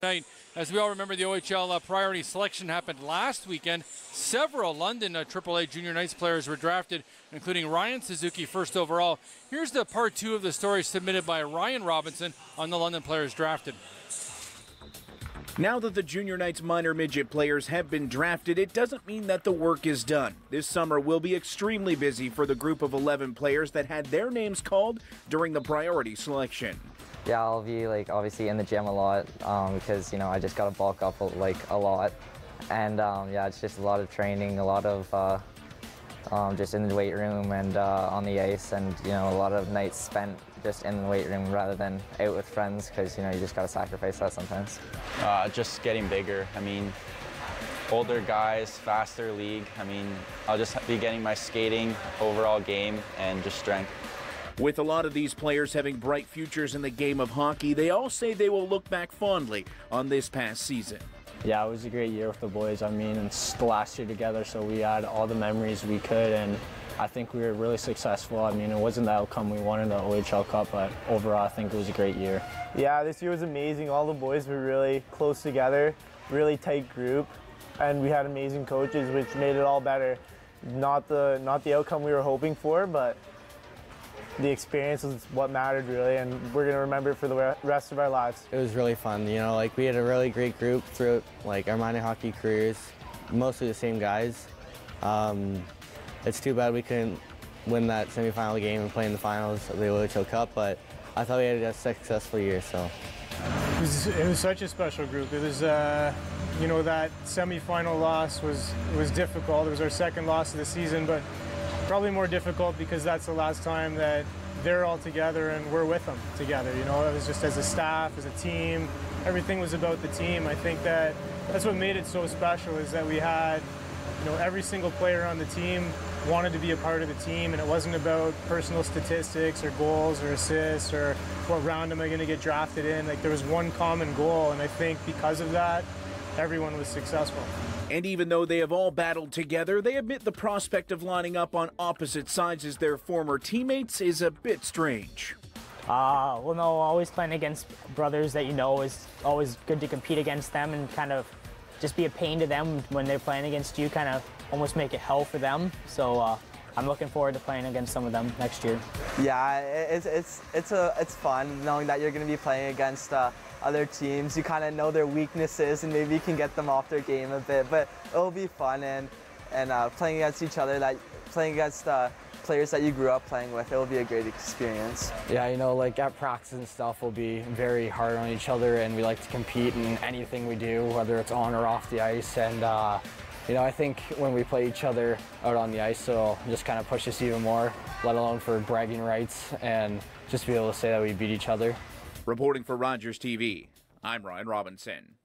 Night. As we all remember, the OHL Priority Selection happened last weekend. Several London AAA Junior Knights players were drafted, including Ryan Suzuki, first overall. Here's the part 2 of the story submitted by Ryan Robinson on the London players drafted. Now that the Junior Knights minor midget players have been drafted, it doesn't mean that the work is done. This summer will be extremely busy for the group of 11 players that had their names called during the Priority Selection. Yeah, I'll be obviously in the gym a lot because I just got to bulk up a lot, and yeah, it's just a lot of training, a lot of just in the weight room and on the ice, and a lot of nights spent just in the weight room rather than out with friends because you just got to sacrifice that sometimes. Just getting bigger. I mean, older guys, faster league. I mean, I'll just be getting my skating, overall game, and just strength. With a lot of these players having bright futures in the game of hockey, they all say they will look back fondly on this past season. Yeah, it was a great year with the boys. I mean, it's the last year together, so we had all the memories we could, and I think we were really successful. I mean, it wasn't the outcome we wanted in the OHL Cup, but overall, I think it was a great year. Yeah, this year was amazing. All the boys were really close together, really tight group, and we had amazing coaches, which made it all better. Not the outcome we were hoping for, but the experience was what mattered really, and we're going to remember it for the rest of our lives. It was really fun, we had a really great group throughout our minor hockey careers, mostly the same guys. It's too bad we couldn't win that semifinal game and play in the finals of the OHL Cup, but I thought we had a successful year. So it was such a special group. It was that semifinal loss was difficult. It was our second loss of the season, but probably more difficult because that's the last time that they're all together and we're with them together. It was just as a staff, as a team, everything was about the team. I think that's what made it so special, is that we had, every single player on the team wanted to be a part of the team, and it wasn't about personal statistics or goals or assists or what round am I going to get drafted in. There was one common goal, and I think because of that, everyone was successful. And even though they have all battled together, they admit the prospect of lining up on opposite sides as their former teammates is a bit strange. Well, no, always playing against brothers that is always good to compete against them and kind of just be a pain to them when they're playing against you, kind of almost make it hell for them. So I'm looking forward to playing against some of them next year. Yeah, it's fun knowing that you're going to be playing against other teams. You kind of know their weaknesses and maybe you can get them off their game a bit, but it'll be fun, and playing against each other, playing against players that you grew up playing with, it'll be a great experience. Yeah, at practice and stuff, we'll be very hard on each other, and we like to compete in anything we do, whether it's on or off the ice. And I think when we play each other out on the ice, it'll just kind of push us even more, let alone for bragging rights, and just be able to say that we beat each other. Reporting for Rogers TV, I'm Ryan Robinson.